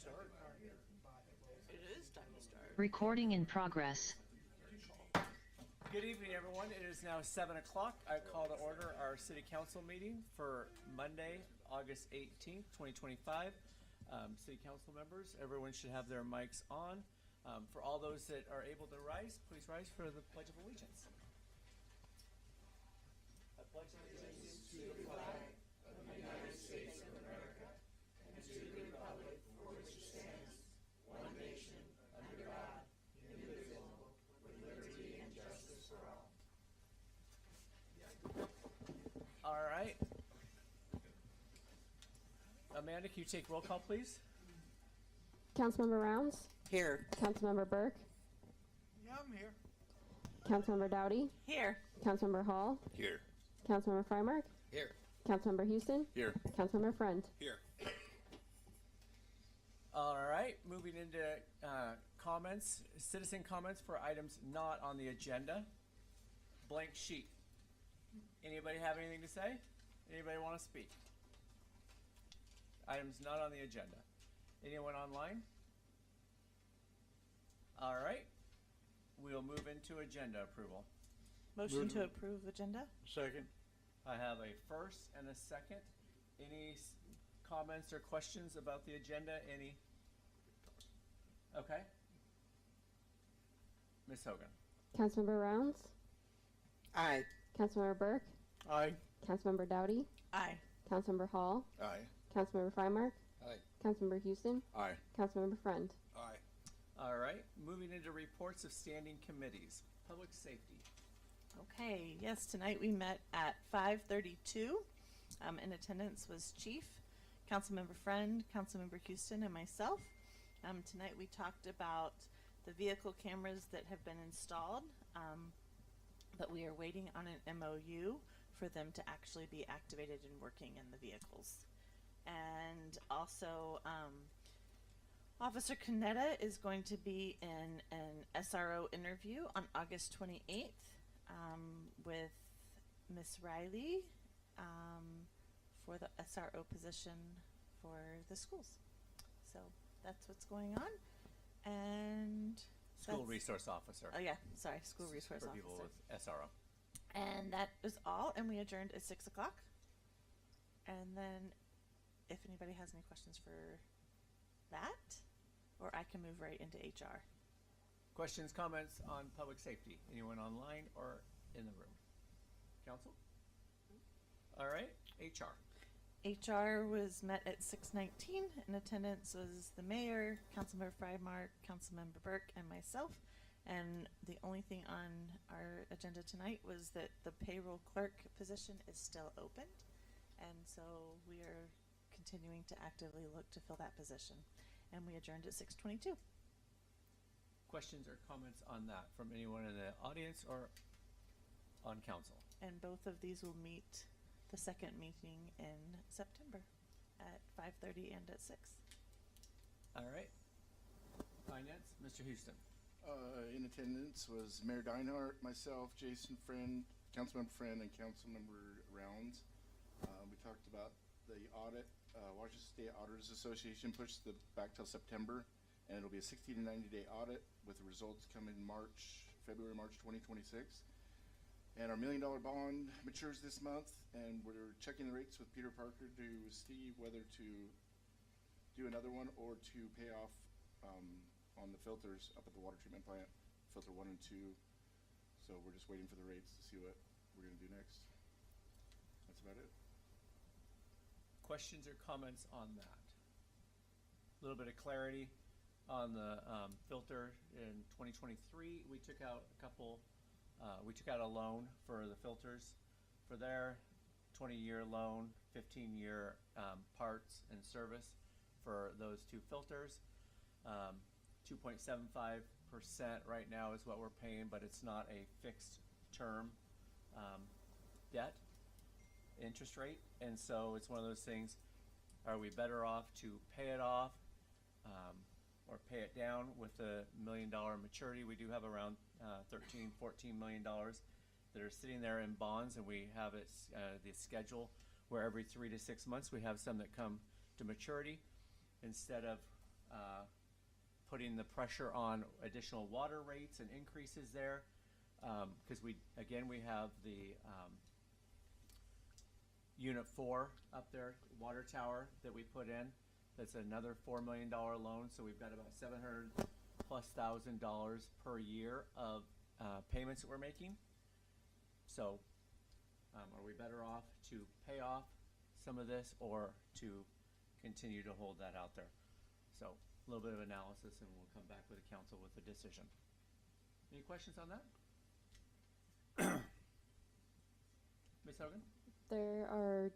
start. It is time to start. Recording in progress. Good evening, everyone. It is now 7 o'clock. I call to order our City Council meeting for Monday, August 18th, 2025. City Council members, everyone should have their mics on. For all those that are able to rise, please rise for the Pledge of Allegiance. I pledge allegiance to the flag of the United States of America and to the republic for which it stands, one nation, under God, indivisible, with liberty and justice for all. All right. Amanda, can you take roll call, please? Councilmember Rounds, Here. Councilmember Burke, Yeah, I'm here. Councilmember Dowdy, Here. Councilmember Hall, Here. Councilmember Freimark, Here. Councilmember Houston, Here. Councilmember Friend. Here. All right, moving into comments, citizen comments for items not on the agenda. Blank sheet. Anybody have anything to say? Anybody want to speak? Items not on the agenda. Anyone online? All right, we'll move into agenda approval. Motion to approve agenda? Second. I have a first and a second. Any comments or questions about the agenda? Any? Okay. Ms. Hogan. Councilmember Rounds, Aye. Councilmember Burke, Aye. Councilmember Dowdy, Aye. Councilmember Hall, Aye. Councilmember Freimark, Aye. Councilmember Houston, Aye. Councilmember Friend. Aye. All right, moving into reports of standing committees. Public safety. Okay, yes, tonight we met at 5:32. In attendance was Chief, Councilmember Friend, Councilmember Houston, and myself. Tonight we talked about the vehicle cameras that have been installed, but we are waiting on an MOU for them to actually be activated and working in the vehicles. And also, Officer Canetta is going to be in an SRO interview on August 28th with Miss Riley for the SRO position for the schools. So that's what's going on. And School resource officer. Oh yeah, sorry, school resource for officer. people with SRO. And that is all, and we adjourned at 6 o'clock. And then if anybody has any questions for that, or I can move right into HR. Questions, comments on public safety? Anyone online or in the room? Council? All right, HR. HR was met at 6:19. In attendance was the mayor, Councilmember Freimark, Councilmember Burke, and myself. And the only thing on our agenda tonight was that the payroll clerk position is still open. And so we are continuing to actively look to fill that position. And we adjourned at 6:22. Questions or comments on that from anyone in the audience or on council? And both of these will meet the second meeting in September at 5:30 and at 6. All right. Finance, Mr. Houston. In attendance was Mayor Deinhardt, myself, Jason Friend, Councilmember Friend, and Councilmember Rounds. We talked about the audit. Washington State Auditors Association pushed the back till September, and it'll be a 60 to 90-day audit with the results coming February, March 2026. And our $1 million bond matures this month, and we're checking the rates with Peter Parker to see whether to do another one or to pay off on the filters up at the water treatment plant, filter 1 and 2. So we're just waiting for the rates to see what we're going to do next. That's about it. Questions or comments on that? A little bit of clarity on the filter in 2023. We took out we took out a loan for the filters for their 20-year loan, 15-year parts and service for those two filters. 2.75% right now is what we're paying, but it's not a fixed term debt interest rate. And so it's one of those things, are we better off to pay it off or pay it down with a $1 million maturity? We do have around $13-14 million that are sitting there in bonds, and we have it the schedule where every 3 to 6 months we have some that come to maturity. Instead of putting the pressure on additional water rates and increases there. Because we have the Unit 4 up there, water tower that we put in. That's another $4 million loan, so we've got about $700,000+ per year of payments that we're making. So, are we better off to pay off some of this or to continue to hold that out there? So, a little bit of analysis, and we'll come back with the council with a decision. Any questions on that? Ms. Hogan? There are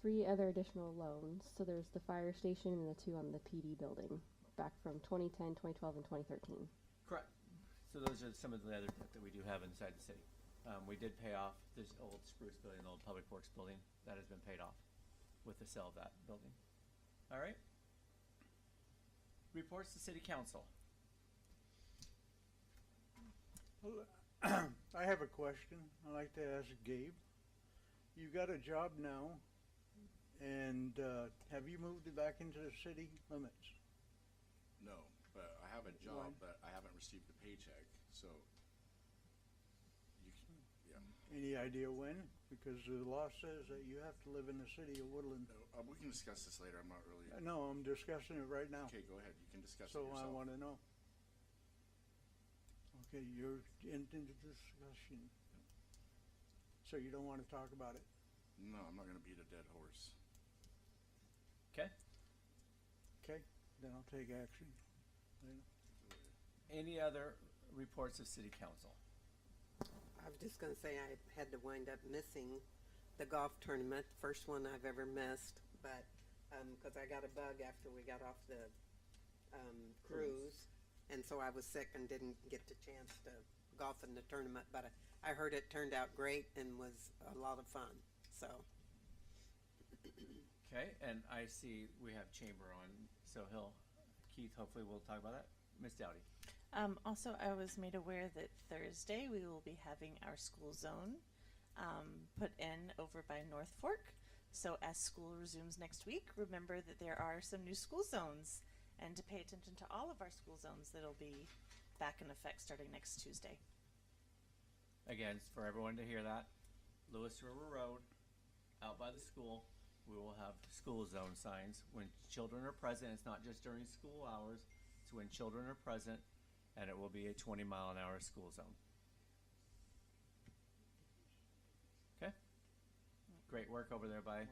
3 other additional loans. So there's the fire station and the 2 on the PD building back from 2010, 2012, and 2013. Correct. So those are some of the other debt that we do have inside the city. We did pay off this old Spruce building, the old Public Works building. That has been paid off with the sale of that building. All right. Reports to City Council. Well, I have a question I'd like to ask Gabe. You got a job now, and have you moved it back into the city limits? No, but I have a job, Why? but I haven't received a paycheck, so you can, yeah. Any idea when? Because the law says that you have to live in the city of Woodland. No, we can discuss this later. I'm not really. No, I'm discussing it right now. Okay, go ahead. You can discuss it So yourself. I want to know. Okay, you're into discussion. So you don't want to talk about it? No, I'm not going to beat a dead horse. Okay. Okay, then I'll take action. Any other reports of City Council? I was just gonna say I had to wind up missing the golf tournament, the first one I've ever missed, but, cause I got a bug after we got off the, cruise. And so I was sick and didn't get the chance to golf in the tournament, but I heard it turned out great and was a lot of fun, so. Okay, and I see we have Chamber on, so Keith, hopefully we'll talk about that. Ms. Dowdy. Also, I was made aware that Thursday we will be having our school zone put in over by North Fork. So as school resumes next week, remember that there are some new school zones, and to pay attention to all of our school zones that'll be back in effect starting next Tuesday. Again, for everyone to hear that, Lewis River Road, out by the school, we will have school zone signs. When children are present, it's not just during school hours, it's when children are present, and it will be a 20-mile-an-hour school zone. Okay? Great work over there by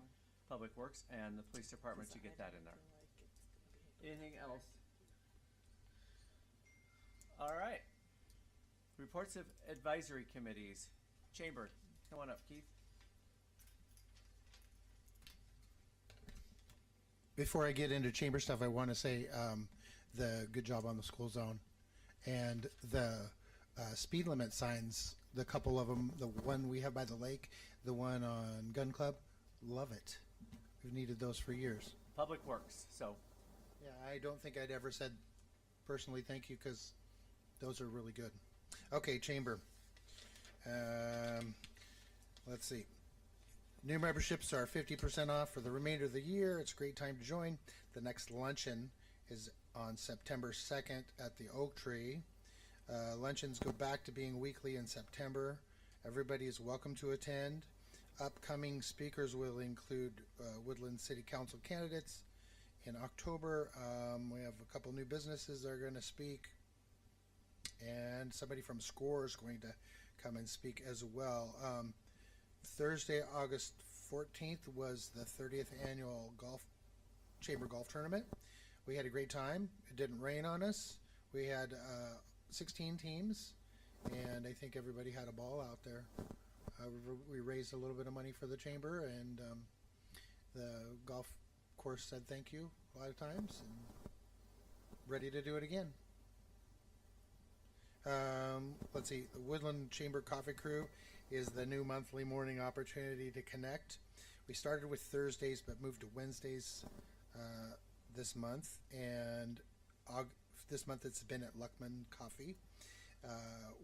Public Works and the police department to get that in there. Anything else? All right. Reports of advisory committees. Chamber, come on up, Keith. Before I get into chamber stuff, I want to say the good job on the school zone and the speed limit signs, the couple of them, the one we have by the lake, the one on Gun Club, love it. We've needed those for years. Public Works. So, Yeah, I don't think I'd ever said personally thank you because those are really good. Okay, chamber. Let's see. New memberships are 50% off for the remainder of the year. It's a great time to join. The next luncheon is on September 2nd at the Oak Tree. Luncheons go back to being weekly in September. Everybody is welcome to attend. Upcoming speakers will include Woodland City Council candidates. In October, we have a couple new businesses that are going to speak. And somebody from SCORE is going to come and speak as well. Thursday, August 14th was the 30th annual Chamber Golf Tournament. We had a great time. It didn't rain on us. We had 16 teams, and I think everybody had a ball out there. We raised a little bit of money for the chamber, and the golf course said thank you a lot of times, and ready to do it again. Let's see, the Woodland Chamber Coffee Crew is the new monthly morning opportunity to connect. We started with Thursdays but moved to Wednesdays this month, and this month it's been at Luckman Coffee.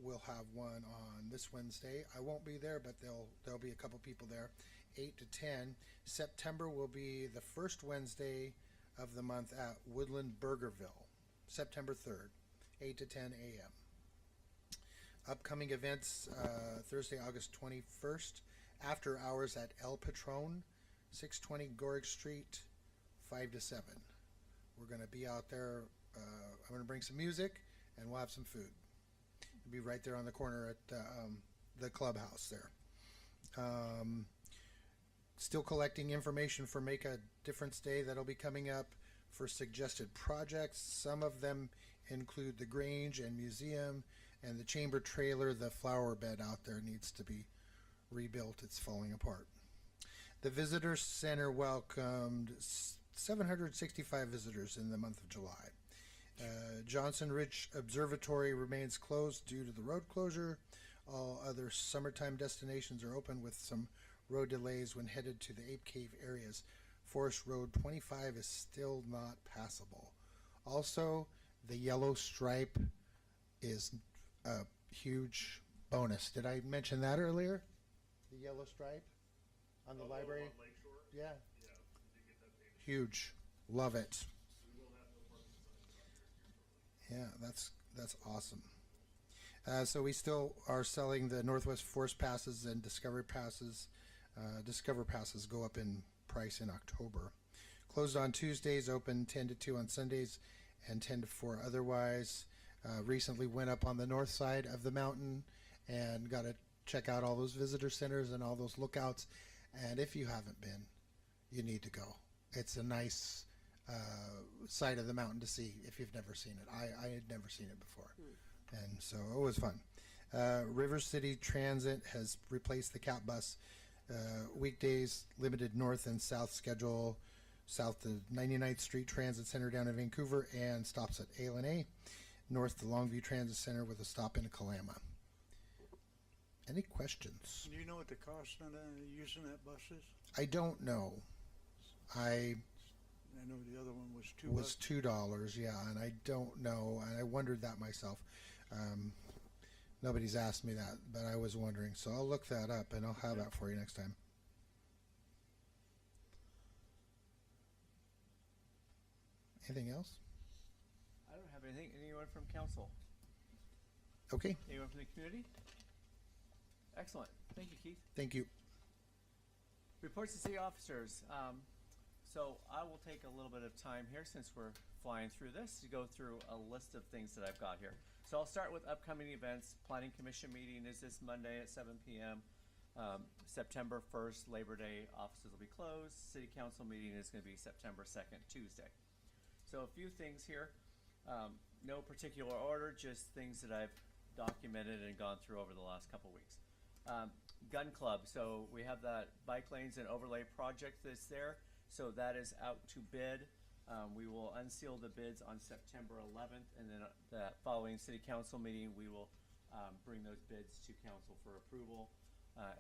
We'll have one on this Wednesday. I won't be there, but there'll be a couple people there. 8 to 10. September will be the first Wednesday of the month at Woodland Burgerville, September 3rd, 8 to 10 a.m. Upcoming events, Thursday, August 21st, after hours at El Patron, 620 Gorick Street, 5 to 7. We're going to be out there. I'm going to bring some music, and we'll have some food. We'll be right there on the corner at the clubhouse there. Still collecting information for Make a Difference Day that'll be coming up for suggested projects. Some of them include the Grange and Museum, and the Chamber trailer. The flower bed out there needs to be rebuilt. It's falling apart. The Visitor Center welcomed 765 visitors in the month of July. Johnson Ridge Observatory remains closed due to the road closure. All other summertime destinations are open with some road delays when headed to the Ape Cave areas. Forest Road 25 is still not passable. Also, the Yellow Stripe is a huge bonus. Did I mention that earlier? The Yellow Stripe on the library? On Lakeshore? Yeah. Yeah, we did get that painted. Huge. Love it. We will have no parking signs out here shortly. Yeah, that's awesome. So we still are selling the Northwest Forest passes and Discovery passes. Discover passes go up in price in October. Closed on Tuesdays, open 10 to 2 on Sundays, and 10 to 4 otherwise. Recently went up on the north side of the mountain and got to check out all those visitor centers and all those lookouts. And if you haven't been, you need to go. It's a nice side of the mountain to see if you've never seen it. I had never seen it before. And so it was fun. River City Transit has replaced the CAT bus. Weekdays, limited north and south schedule. South to 99th Street Transit Center down in Vancouver and stops at A. North to Longview Transit Center with a stop in Kalama. Any questions? Do you know what the cost on using that bus is? I don't know. I I know the other one was was $2. $2, yeah, and I don't know, and I wondered that myself. Nobody's asked me that, but I was wondering, so I'll look that up and I'll have that for you next time. Anything else? I don't have anything. Anyone from council? Okay, Anyone from the community? Excellent. Thank you, Keith. thank you. Reports to city officers. So I will take a little bit of time here since we're flying through this to go through a list of things that I've got here. So I'll start with upcoming events. Planning Commission meeting is this Monday at 7 p.m. September 1st, Labor Day, offices will be closed. City Council meeting is going to be September 2nd, Tuesday. So a few things here. No particular order, just things that I've documented and gone through over the last couple weeks. Gun Club, so we have that bike lanes and overlay project that's there. So that is out to bid. We will unseal the bids on September 11th, and then the following City Council meeting, we will bring those bids to council for approval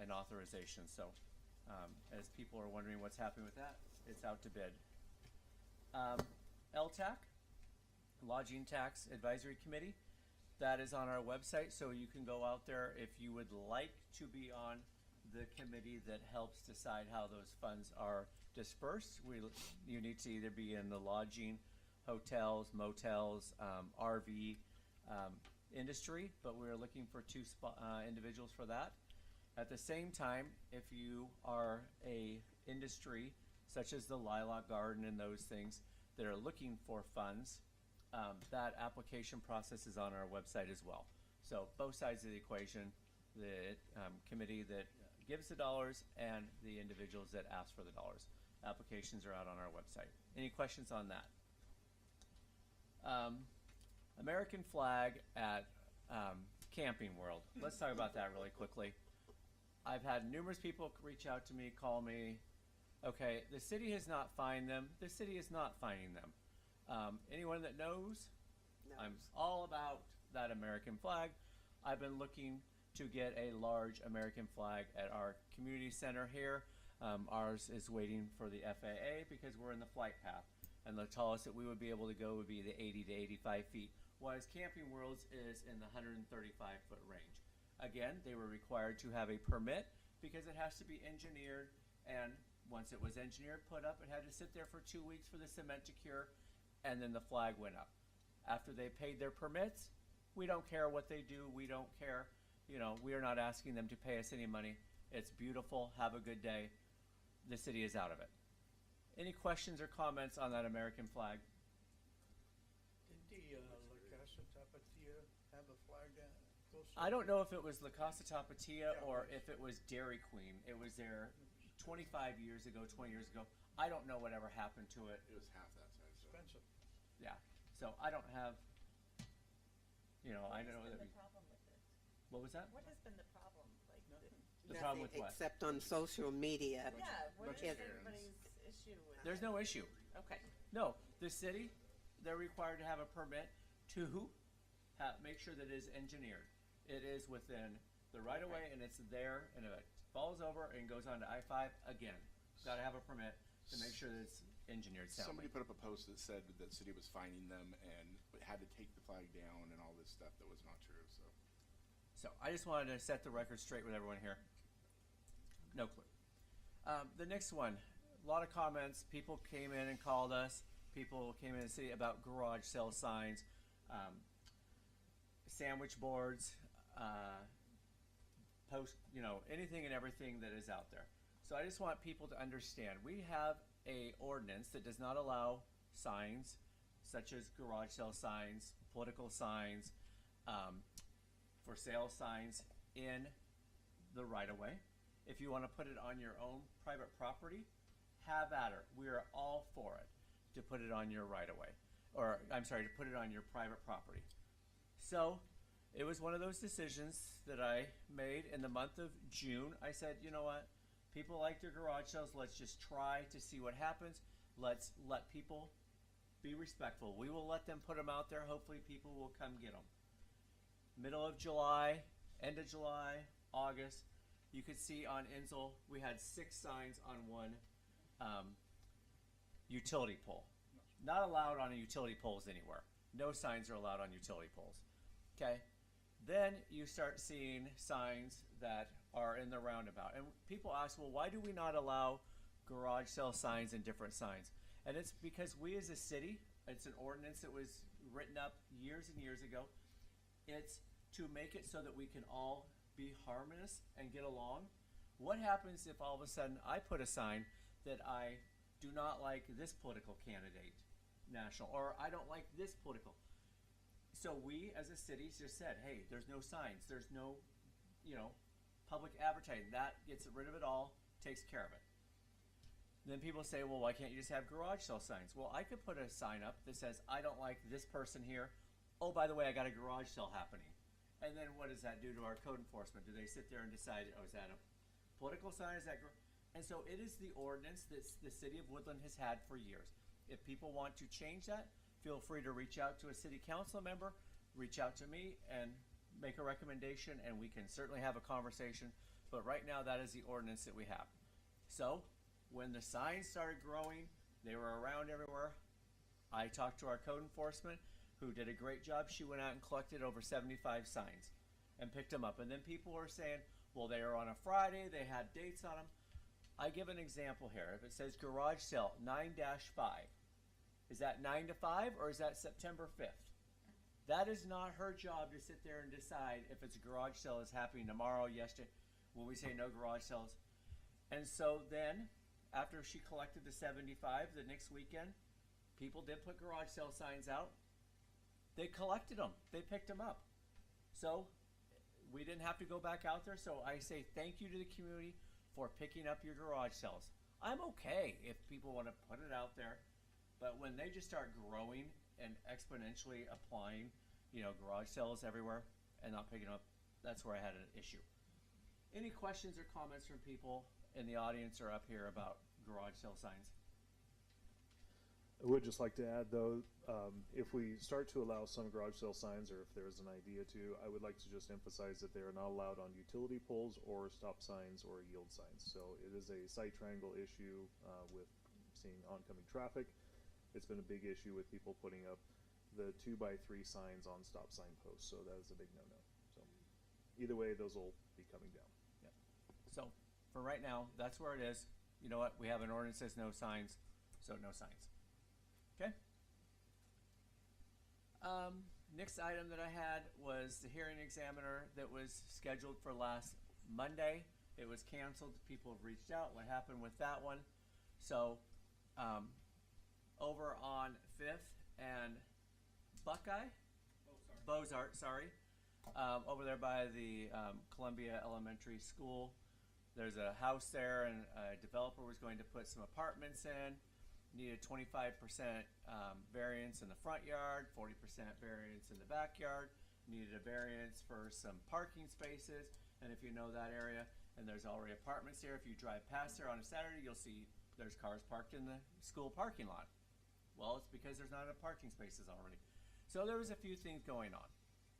and authorization. So as people are wondering what's happening with that, it's out to bid. LTAC, Lodging Tax Advisory Committee, that is on our website, so you can go out there if you would like to be on the committee that helps decide how those funds are dispersed. You need to either be in the lodging, hotels, motels, RV industry, but we're looking for two individuals for that. At the same time, if you are a industry such as the Lilac Garden and those things that are looking for funds, that application process is on our website as well. So both sides of the equation, the committee that gives the dollars and the individuals that ask for the dollars. Applications are out on our website. Any questions on that? American flag at Camping World. Let's talk about that really quickly. I've had numerous people reach out to me, call me. Okay, the city has not fined them. The city is not fining them. Anyone that knows, No. I'm all about that American flag. I've been looking to get a large American flag at our community center here. Ours is waiting for the FAA because we're in the flight path. And the tallest that we would be able to go would be the 80 to 85 feet, whereas Camping Worlds is in the 135-foot range. Again, they were required to have a permit because it has to be engineered and Once it was engineered, put up, it had to sit there for 2 weeks for the cement to cure, and then the flag went up. After they paid their permits, we don't care what they do. We don't care. You know, we are not asking them to pay us any money. It's beautiful. Have a good day. The city is out of it. Any questions or comments on that American flag? Did the La Casa Tapatia have a flag that goes? I don't know if it was La Casa Tapatia Yeah, or it was. if it was Dairy Queen. It was there 25 years ago, 20 years ago. I don't know whatever happened to it. It was half that size. So. Expensive. Yeah. So I don't have, you know, I know that. What's been the problem with it? What was that? What has been the problem? Like, Nothing. The problem with Nothing what? except on social media. yeah, what bunch is of Karens. everybody's issue with There's it? no issue. Okay. No, the city, they're required to have a permit to make sure that it is engineered. It is within the right of way and it's there, and if it falls over and goes on to I-5, again, gotta have a permit to make sure that it's engineered Somebody soundly. put up a post that said that the city was fining them and had to take the flag down and all this stuff that was not true. So So I just wanted to set the record straight with everyone here. No clue. The next one, a lot of comments. People came in and called us. People came in and said about garage sale signs, sandwich boards, post, you know, anything and everything that is out there. So I just want people to understand, we have a ordinance that does not allow signs such as garage sale signs, political signs, for sale signs in the right of way. If you want to put it on your own private property, have at it. We are all for it to put it on your right of way, or I'm sorry, to put it on your private property. So it was one of those decisions that I made in the month of June. I said, you know what? People like their garage sales. Let's just try to see what happens. Let's let people be respectful. We will let them put them out there. Hopefully people will come get them. Middle of July, end of July, August, you could see on Insel, we had 6 signs on one utility pole. Not allowed on utility poles anywhere. No signs are allowed on utility poles. Okay? Then you start seeing signs that are in the roundabout. And people ask, well, why do we not allow garage sale signs and different signs? And it's because we as a city, it's an ordinance that was written up years and years ago. It's to make it so that we can all be harmonious and get along. What happens if all of a sudden I put a sign that I do not like this political candidate, national, or I don't like this political? So we as a city just said, hey, there's no signs, there's no, you know, public advertising. That gets rid of it all, takes care of it. Then people say, well, why can't you just have garage sale signs? Well, I could put a sign up that says, I don't like this person here. Oh, by the way, I got a garage sale happening. And then what does that do to our code enforcement? Do they sit there and decide, oh, is that a political sign? Is that and so it is the ordinance that the city of Woodland has had for years. If people want to change that, feel free to reach out to a city council member, reach out to me, and make a recommendation, and we can certainly have a conversation. But right now, that is the ordinance that we have. So when the signs started growing, they were around everywhere. I talked to our code enforcement, who did a great job. She went out and collected over 75 signs and picked them up. And then people were saying, well, they are on a Friday, they had dates on them. I give an example here. If it says garage sale 9-5, is that 9 to 5 or is that September 5th? That is not her job to sit there and decide if it's a garage sale is happening tomorrow, yesterday, when we say no garage sales. And so then, after she collected the 75 the next weekend, people did put garage sale signs out. They collected them. They picked them up. So we didn't have to go back out there. So I say thank you to the community for picking up your garage sales. I'm okay if people want to put it out there, but when they just start growing and exponentially applying, you know, garage sales everywhere and not picking up, that's where I had an issue. Any questions or comments from people in the audience or up here about garage sale signs? I would just like to add, though, if we start to allow some garage sale signs, or if there's an idea to, I would like to just emphasize that they are not allowed on utility poles or stop signs or yield signs. So it is a sight triangle issue with seeing oncoming traffic. It's been a big issue with people putting up the 2x3 signs on stop sign posts, so that is a big no-no. So either way, those will be coming down. So for right now, that's where it is. you know what, we have an ordinance that says no signs, so no signs. Okay? Next item that I had was the hearing examiner that was scheduled for last Monday. It was canceled. People have reached out. What happened with that one? So, over on 5th and Buckeye? Bozart, sorry. Over there by the Columbia Elementary School. There's a house there, and a developer was going to put some apartments in. Needed 25% variance in the front yard, 40% variance in the backyard. Needed a variance for some parking spaces. And if you know that area, and there's already apartments here, if you drive past there on a Saturday, you'll see there's cars parked in the school parking lot. Well, it's because there's not enough parking spaces already. So there was a few things going on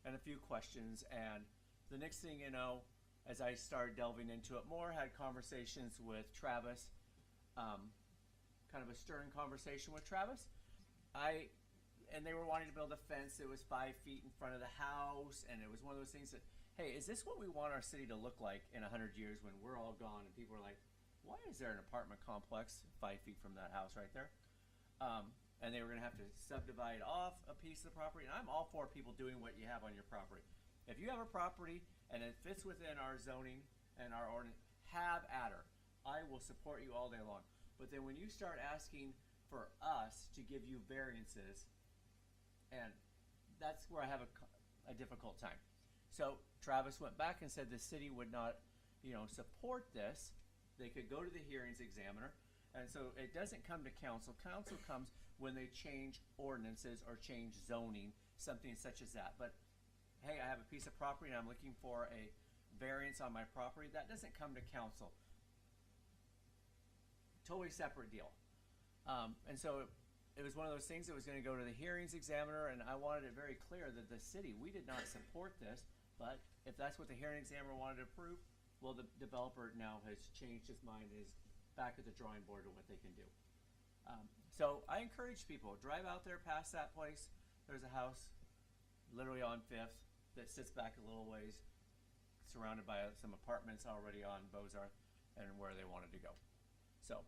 and a few questions. And the next thing you know, as I started delving into it more, had conversations with Travis, kind of a stern conversation with Travis. And they were wanting to build a fence that was 5 feet in front of the house, and it was one of those things that, hey, is this what we want our city to look like in 100 years when we're all gone? And people are like, why is there an apartment complex 5 feet from that house right there? And they were going to have to subdivide off a piece of the property. And I'm all for people doing what you have on your property. If you have a property and it fits within our zoning and our ordinance, have at her. I will support you all day long. But then when you start asking for us to give you variances, and that's where I have a difficult time. So Travis went back and said the city would not, support this. They could go to the hearings examiner. And so it doesn't come to council. Council comes when they change ordinances or change zoning, something such as that. But hey, I have a piece of property and I'm looking for a variance on my property. That doesn't come to council. Totally separate deal. And so it was one of those things that was going to go to the hearings examiner, and I wanted it very clear that the city, we did not support this, but if that's what the hearing examiner wanted to approve, well, the developer now has changed his mind and is back at the drawing board of what they can do. So I encourage people, drive out there past that place. There's a house literally on 5th that sits back a little ways, surrounded by some apartments already on Bozarth and where they wanted to go. So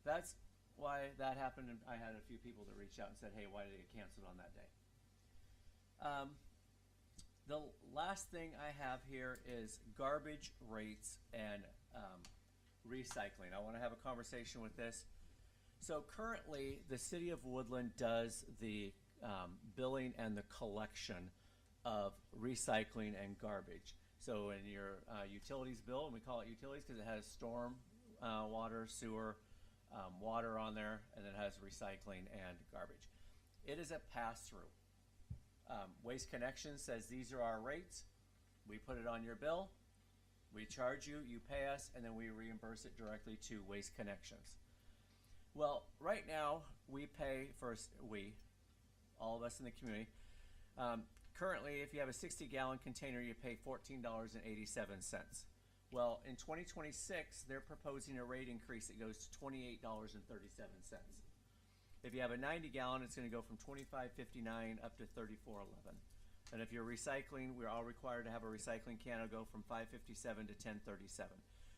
that's why that happened, and I had a few people that reached out and said, hey, why did it get canceled on that day? The last thing I have here is garbage rates and recycling. I want to have a conversation with this. So currently, the city of Woodland does the billing and the collection of recycling and garbage. So in your utilities bill, and we call it utilities because it has storm water, sewer, water on there, and it has recycling and garbage. It is a pass-through. Waste Connections says these are our rates. We put it on your bill. We charge you, you pay us, and then we reimburse it directly to Waste Connections. Well, right now, we pay all of us in the community. Currently, if you have a 60-gallon container, you pay $14.87. Well, in 2026, they're proposing a rate increase that goes to $28.37. If you have a 90-gallon, it's going to go from $25.59 up to $34.11. And if you're recycling, we're all required to have a recycling can. It'll go from $5.57 to $10.37.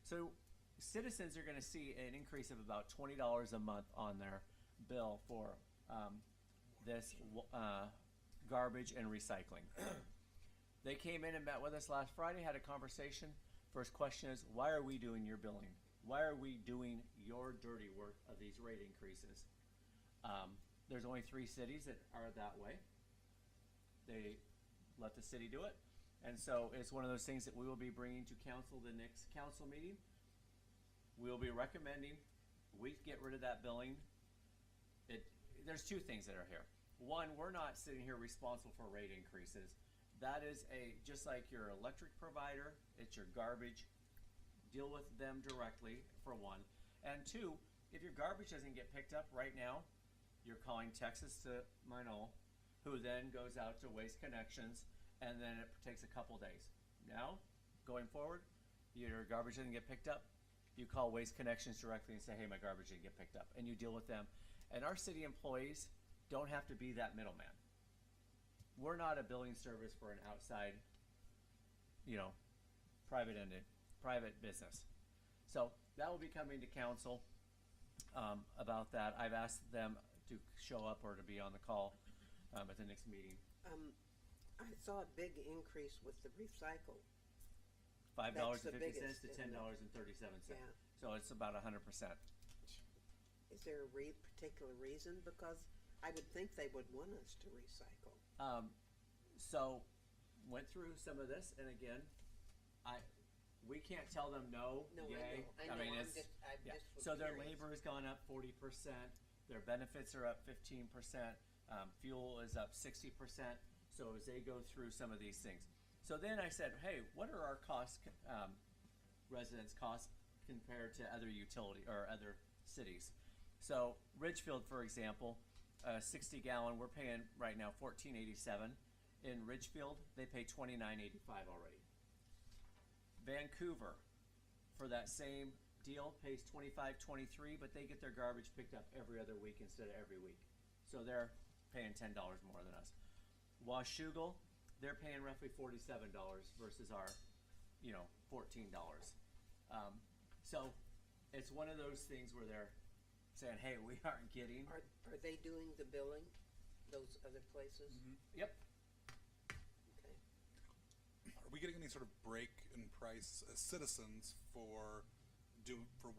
So citizens are going to see an increase of about $20 a month on their bill for this garbage and recycling. They came in and met with us last Friday, had a conversation. First question is, why are we doing your billing? Why are we doing your dirty work of these rate increases? There's only 3 cities that are that way. They let the city do it. And so it's one of those things that we will be bringing to council the next council meeting. We'll be recommending we get rid of that billing. There's 2 things that are here. One, we're not sitting here responsible for rate increases. That is just like your electric provider, it's your garbage. Deal with them directly, for one. And 2, if your garbage doesn't get picked up right now, you're calling Texas to Minot, who then goes out to Waste Connections, and then it takes a couple days. Now, going forward, your garbage doesn't get picked up, you call Waste Connections directly and say, hey, my garbage didn't get picked up, and you deal with them. And our city employees don't have to be that middleman. We're not a billing service for an outside, private business. So that will be coming to council. about that. I've asked them to show up or to be on the call at the next meeting. I saw a big increase with the recycle. $5.50 biggest, to isn't it? $10.37. Yeah. So it's about 100%. Is there a particular reason? Because I would think they would want us to recycle. So went through some of this, and again, we can't tell them no, No, yay. I know. mean, I'm it's, just, I yeah. just was So their curious. labor has gone up 40%. Their benefits are up 15%. Fuel is up 60%. So as they go through some of these things. So then I said, hey, what are our costs, residents' costs compared to other utility or other cities? So Ridgefield, for example, 60 gallon, we're paying right now $14.87. In Ridgefield, they pay $29.85 already. Vancouver, for that same deal, pays $25.23, but they get their garbage picked up every other week instead of every week. So they're paying $10 more than us. Washougal, they're paying roughly $47 versus our, $14. So it's one of those things where they're saying, hey, we aren't getting. Are they doing the billing, those other places? Yep. Okay. Are we getting any sort of break in price as citizens for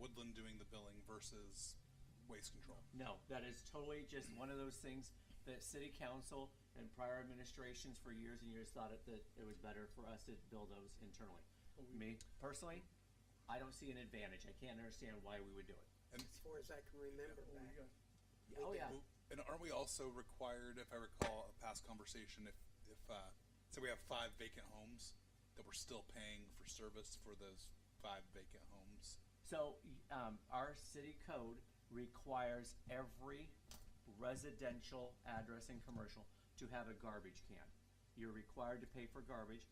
Woodland doing the billing versus waste control? No, that is totally just one of those things that city council and prior administrations for years and years thought that it was better for us to bill those internally. Me, personally, I don't see an advantage. I can't understand why we would do it. And As far as I can remember back. Oh, yeah. and aren't we also required, if I recall a past conversation, if say we have 5 vacant homes, that we're still paying for service for those 5 vacant homes? So our city code requires every residential address and commercial to have a garbage can. You're required to pay for garbage.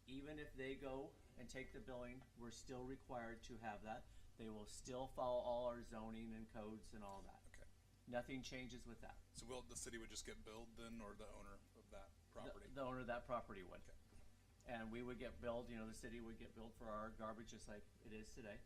Even if they go and take the billing, we're still required to have that. They will still follow all our zoning and codes and all that. Okay. Nothing changes with that. So the city would just get billed then, or the owner of that property? The owner of that property would. Okay. And we would get billed, the city would get billed for our garbage just like it is today.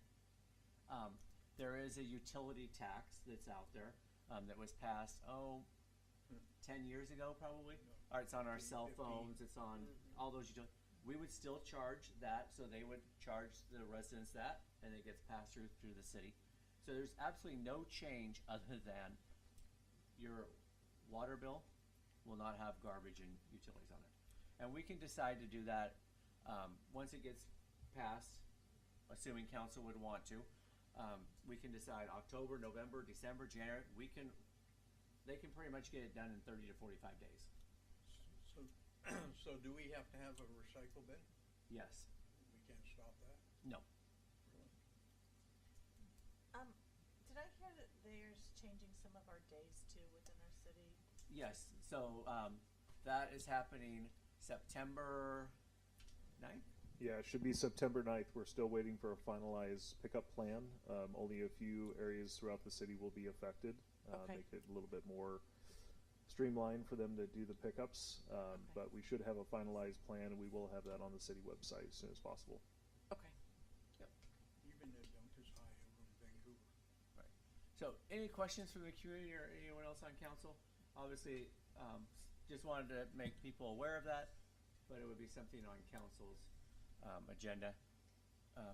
There is a utility tax that's out there that was passed, 10 years ago probably. Or it's on our cell 15. phones, it's on all those utilities. We would still charge that, so they would charge the residents that, and it gets passed through the city. So there's absolutely no change other than your water bill will not have garbage and utilities on it. And we can decide to do that once it gets passed, assuming council would want to. We can decide October, November, December, January. They can pretty much get it done in 30 to 45 days. So do we have to have a recycle bin? Yes. We can't stop that? No. Did I hear that there's changing some of our days too within our city? Yes. So that is happening September 9th. Yeah, it should be September 9th. We're still waiting for a finalized pickup plan. Only a few areas throughout the city will be affected. Okay. Make it a little bit more streamlined for them to do the pickups. But we should have a finalized plan, and we will have that on the city website as soon as possible. Okay. Even the dump is high over in Vancouver. Right. So any questions from the community or anyone else on council? Obviously, just wanted to make people aware of that, but it would be something on council's agenda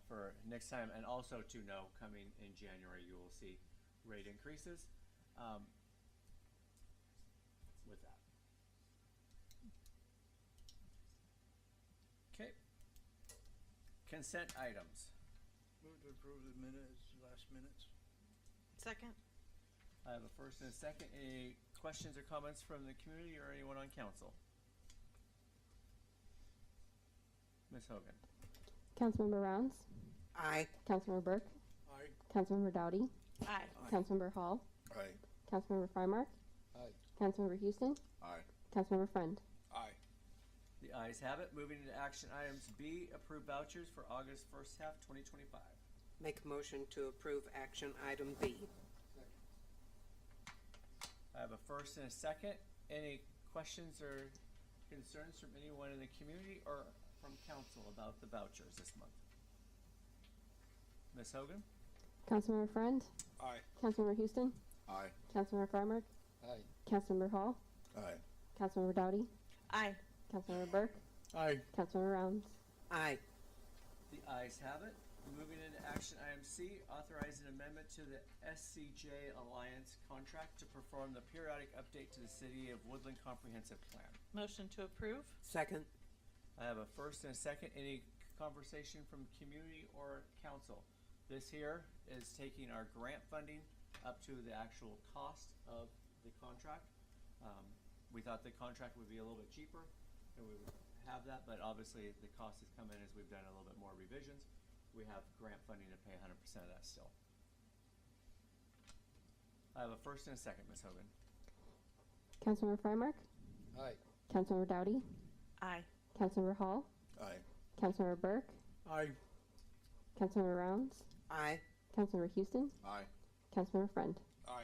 for next time, and also to know coming in January you will see rate increases with that. Okay. Consent items. Move to approve the last minutes. Second? I have a first and a second. Any questions or comments from the community or anyone on council? Ms. Hogan. Councilmember Rounds, Aye. Councilmember Burke, Aye. Councilmember Dowdy, Aye. Councilmember Hall, Aye. Councilmember Frymark, Aye. Councilmember Houston, Aye. Councilmember Friend. Aye. The ayes have it. Moving into action items B, approve vouchers for August first half 2025. Make a motion to approve action item B. I have a first and a second. Any questions or concerns from anyone in the community or from council about the vouchers this month? Ms. Hogan? Councilmember Friend, Aye. Councilmember Houston, Aye. Councilmember Freimark, Aye. Councilmember Hall, Aye. Councilmember Dowdy, Aye. Councilmember Burke, Aye. Councilmember Rounds. Aye. The ayes have it. Moving into action item C, authorize an amendment to the SCJ Alliance contract to perform the periodic update to the City of Woodland Comprehensive Plan. Motion to approve? Second. I have a first and a second. Any conversation from community or council? This here is taking our grant funding up to the actual cost of the contract. We thought the contract would be a little bit cheaper and we would have that, but obviously the cost has come in as we've done a little bit more revisions. We have grant funding to pay 100% of that still. I have a first and a second, Ms. Hogan. Councilmember Freimark, Aye. Councilmember Dowdy, Aye. Councilmember Hall, Aye. Councilmember Burke, Aye. Councilmember Rounds, Aye. Councilmember Houston, Aye. Councilmember Friend. Aye.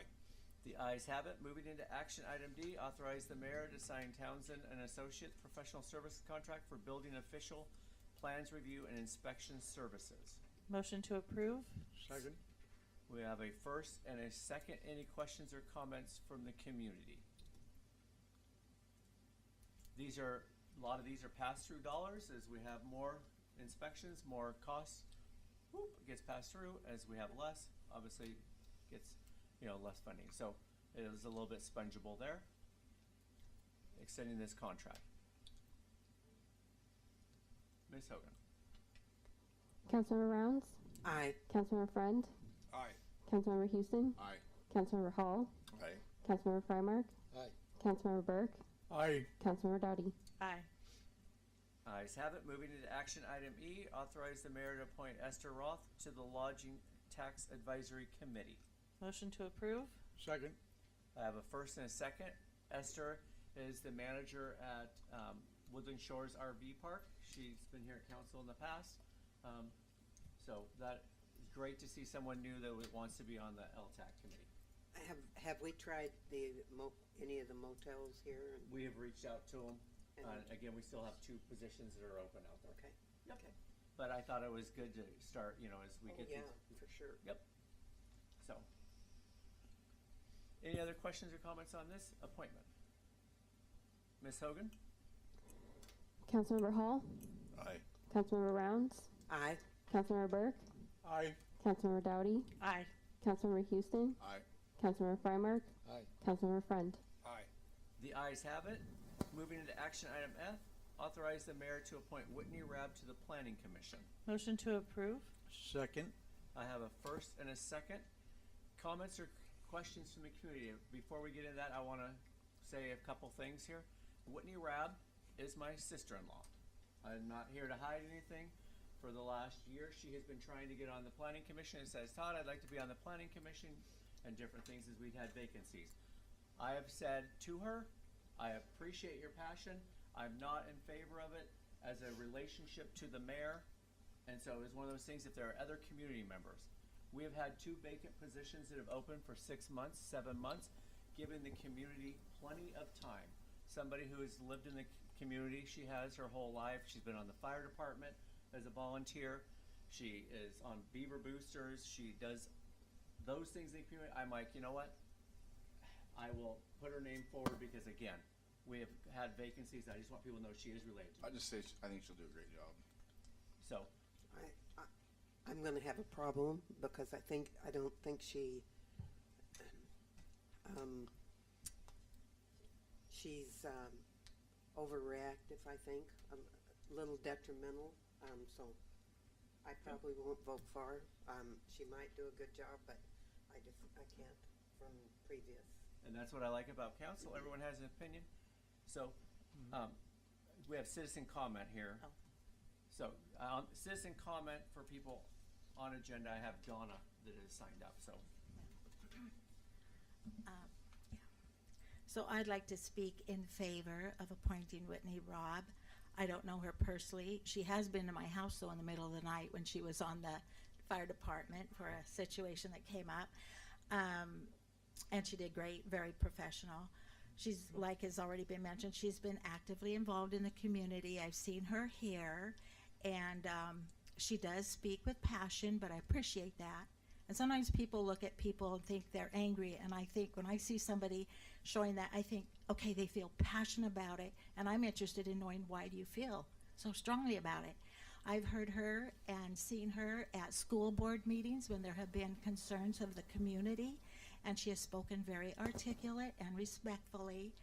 The ayes have it. Moving into action item D, authorize the mayor to sign Townsend and Associates professional services contract for building official plans review and inspection services. Motion to approve? Second. We have a first and a second. Any questions or comments from the community? A lot of these are pass-through dollars. As we have more inspections, more costs, it gets passed through. As we have less, obviously gets, less funding. So it is a little bit spongeable there. Extending this contract. Ms. Hogan. Councilmember Rounds, Aye. Councilmember Friend, Aye. Councilmember Houston, Aye. Councilmember Hall, Aye. Councilmember Freimark, Aye. Councilmember Burke, Aye. Councilmember Dowdy. Aye. Ayes have it. Moving into action item E, authorize the mayor to appoint Esther Roth to the Lodging Tax Advisory Committee. Motion to approve? Second. I have a first and a second. Esther is the manager at Woodland Shores RV Park. She's been here at council in the past. So that is great to see someone new that wants to be on the LTAC committee. Have we tried any of the motels here? We have reached out to them. And- Again, we still have 2 positions that are open out there. Okay. Yep. Okay. But I thought it was good to start, as we Oh, get yeah, these. for sure. Yep. So, any other questions or comments on this appointment? Ms. Hogan? Councilmember Hall, Aye. Councilmember Rounds, Aye. Councilmember Burke, Aye. Councilmember Dowdy, Aye. Councilmember Houston, Aye. Councilmember Freimark, Aye. Councilmember Friend. Aye. The ayes have it. Moving into action item F, authorize the mayor to appoint Whitney Rabb to the Planning Commission. Motion to approve? Second. I have a first and a second. Comments or questions from the community? Before we get into that, I want to say a couple things here. Whitney Rabb is my sister-in-law. I'm not here to hide anything. For the last year, she has been trying to get on the Planning Commission and says, Todd, I'd like to be on the Planning Commission, and different things as we've had vacancies. I have said to her, I appreciate your passion. I'm not in favor of it as a relationship to the mayor. And so it's one of those things, if there are other community members. We have had 2 vacant positions that have opened for 6 months, 7 months, giving the community plenty of time. Somebody who has lived in the community, she has her whole life. She's been on the fire department as a volunteer. She is on Beaver Boosters. She does those things in the community. I'm like, you know what? I will put her name forward because, again, we have had vacancies. I just want people to know she is related to me. I just say I think she'll do a great job. So, I'm going to have a problem because I don't think she's overreactive. I think a little detrimental. So I probably won't vote for her. She might do a good job, but I can't from previous. and that's what I like about council. Everyone has an opinion. So, we have citizen comment here. Oh. So, citizen comment for people on agenda. I have Donna that has signed up, so. So I'd like to speak in favor of appointing Whitney Rabb. I don't know her personally. She has been to my house though in the middle of the night when she was on the fire department for a situation that came up. And she did great, very professional. She's, like has already been mentioned, she's been actively involved in the community. I've seen her here, and she does speak with passion, but I appreciate that. And sometimes people look at people and think they're angry, and I think when I see somebody showing that, I think, okay, they feel passionate about it, and I'm interested in knowing why do you feel so strongly about it. I've heard her and seen her at school board meetings when there have been concerns of the community, and she has spoken very articulate and respectfully.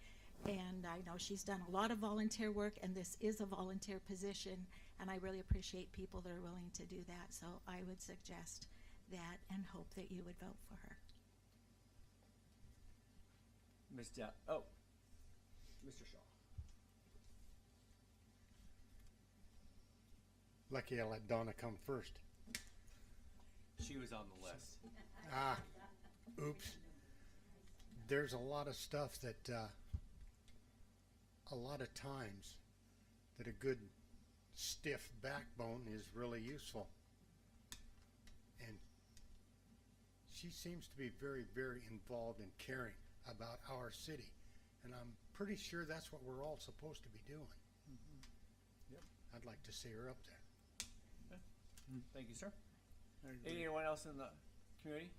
And I know she's done a lot of volunteer work, and this is a volunteer position, and I really appreciate people that are willing to do that. So I would suggest that and hope that you would vote for her. Mr. Shaw. Lucky I let Donna come first. She was on the list. Ah, oops. There's a lot of stuff that, a lot of times, that a good stiff backbone is really useful. And she seems to be very, very involved and caring about our city. And I'm pretty sure that's what we're all supposed to be doing. Yep. I'd like to see her up there. Thank you, sir. I agree. Anyone else in the community?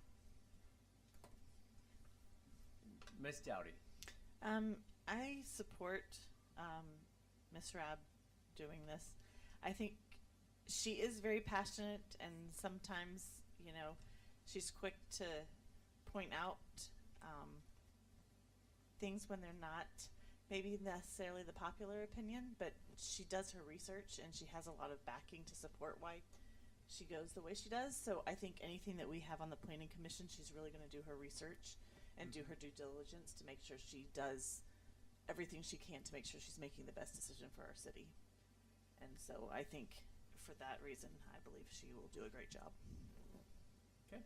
Miss Dowdy. I support Miss Rabb doing this. I think she is very passionate, and sometimes, you know, she's quick to point out things when they're not maybe necessarily the popular opinion, but she does her research and she has a lot of backing to support why she goes the way she does. So I think anything that we have on the planning commission, she's really going to do her research and do her due diligence to make sure she does everything she can to make sure she's making the best decision for our city. And so I think for that reason, I believe she will do a great job. Okay.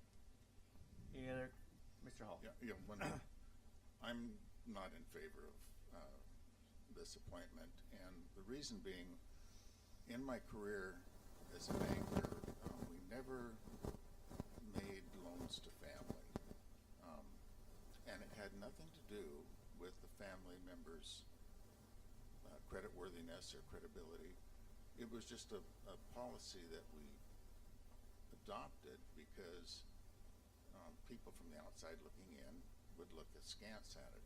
Any other? Mr. Hall. Yeah, I'm not in favor of this appointment, and the reason being, in my career as a banker, we never made loans to family, and it had nothing to do with the family members' creditworthiness or credibility. It was just a policy that we adopted because people from the outside looking in would look askance at it.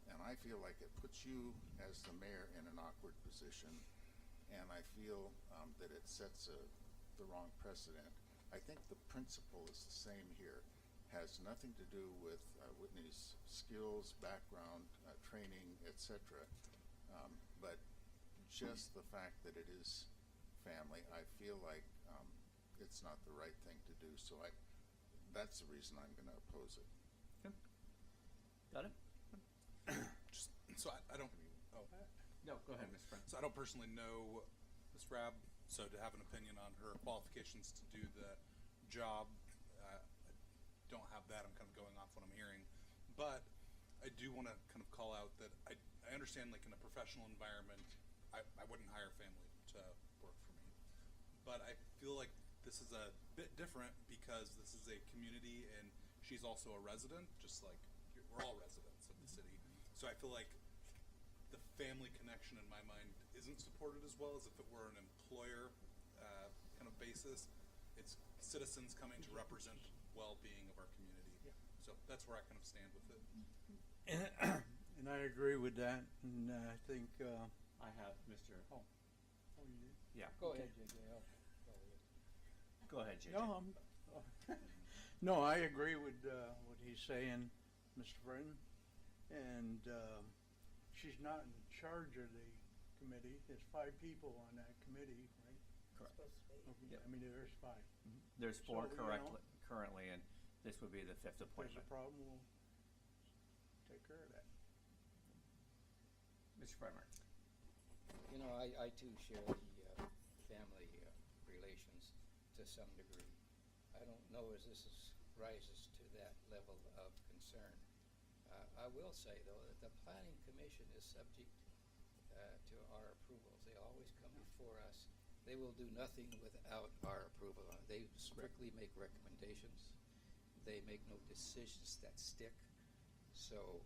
And I feel like it puts you as the mayor in an awkward position, and I feel that it sets the wrong precedent. I think the principle is the same here. Has nothing to do with Whitney's skills, background, training, etc. But just the fact that it is family, I feel like it's not the right thing to do. So that's the reason I'm going to oppose it. Okay. Got it? So I don't. Oh, No, go ahead, Ms. Friend. so I don't personally know Ms. Rabb, so to have an opinion on her qualifications to do the job, I don't have that. I'm kind of going off what I'm hearing, but I do want to kind of call out that I understand, like, in a professional environment, I wouldn't hire family to work for me, but I feel like this is a bit different because this is a community and she's also a resident, just like we're all residents of the city. So I feel like the family connection in my mind isn't supported as well as if it were an employer kind of basis. It's citizens coming to represent well-being of our community. Yeah. So that's where I kind of stand with it. And I agree with that, and I think, I have Mr. Hall. oh, you did? Yeah. Go ahead, JJ. Go ahead, JJ. No, no, I agree with what he's saying, Mr. Brennan. And she's not in charge of the committee. There's 5 people on that committee, right? Correct. Okay, Yep. I mean, there's 5. There's 4 So, you know, currently, and this would be the 5th If there's appointment. a problem, we'll take care of that. Mr. Freimark. You know, I too share the family relations to some degree. I don't know as this rises to that level of concern. I will say, though, that the Planning Commission is subject to our approvals. They always come before us. They will do nothing without our approval. They strictly make recommendations. They make no decisions that stick. So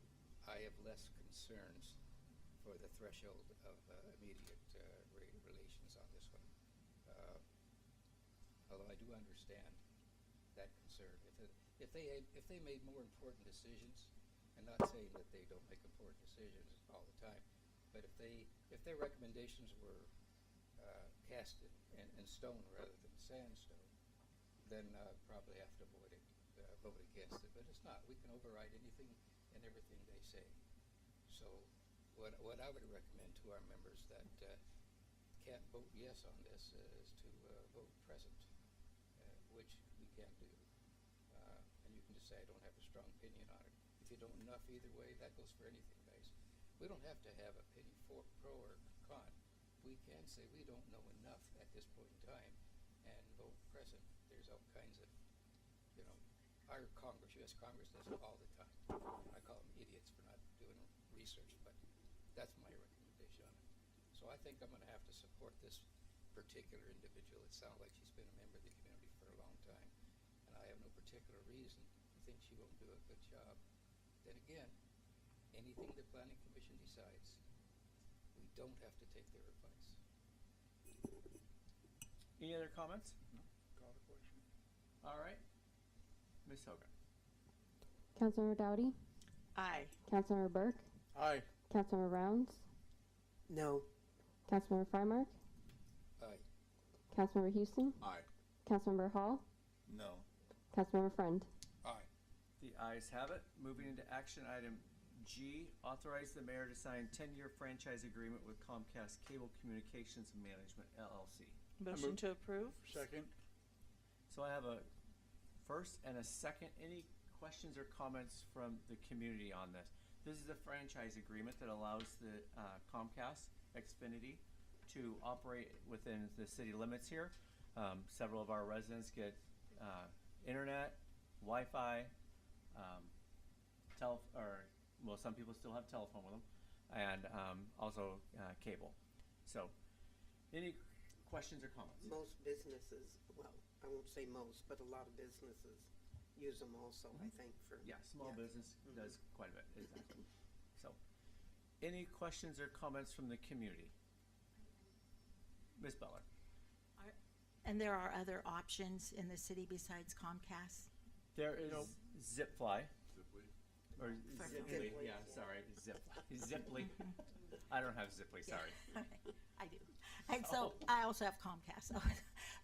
I have less concerns for the threshold of immediate relations on this one. Although I do understand that concern. concern. If they made more important decisions, and not saying that they don't make important decisions all the time, but if their recommendations were cast in stone rather than sandstone, then probably have to vote against it. But it's not. We can override anything and everything they say. So what I would recommend to our members that can't vote yes on this is to vote present, which we can do. And you can just say, I don't have a strong opinion on it. If you don't enough either way, that goes for anything, guys. We don't have to have a opinion for pro or con. We can say we don't know enough at this point in time and vote present. There's all kinds of, our Congress, U.S. Congress does it all the time. I call them idiots for not doing research, but that's my recommendation on it. So I think I'm going to have to support this particular individual. It sounds like she's been a member of the community for a long time, and I have no particular reason to think she won't do a good job. Then again, anything the Planning Commission decides, we don't have to take their advice. Any other comments? No, call the question. All right. Ms. Hogan. Councilmember Dowdy, Aye. Councilmember Burke, Aye. Councilmember Rounds, No. Councilmember Frymark, Aye. Councilmember Houston, Aye. Councilmember Hall, No. Councilmember Friend. Aye. The ayes have it. Moving into action item G, authorize the mayor to sign 10-year franchise agreement with Comcast Cable Communications Management LLC. Motion move. to approve? Second. So I have a first and a second. Any questions or comments from the community on this? This is a franchise agreement that allows the Comcast Xfinity to operate within the city limits here. Several of our residents get internet, Wi-Fi, some people still have telephone with them, and also cable. So, any questions or comments? Most businesses, well, I won't say most, but a lot of businesses use them also, I think, for. Yeah, small business does quite a bit, exactly. So, any questions or comments from the community? Ms. Beller. And there are other options in the city besides Comcast? There is Zipfly. Or For- Ziply, yeah, sorry, Ziply. I don't have Ziply, sorry. I do. And so I also have Comcast.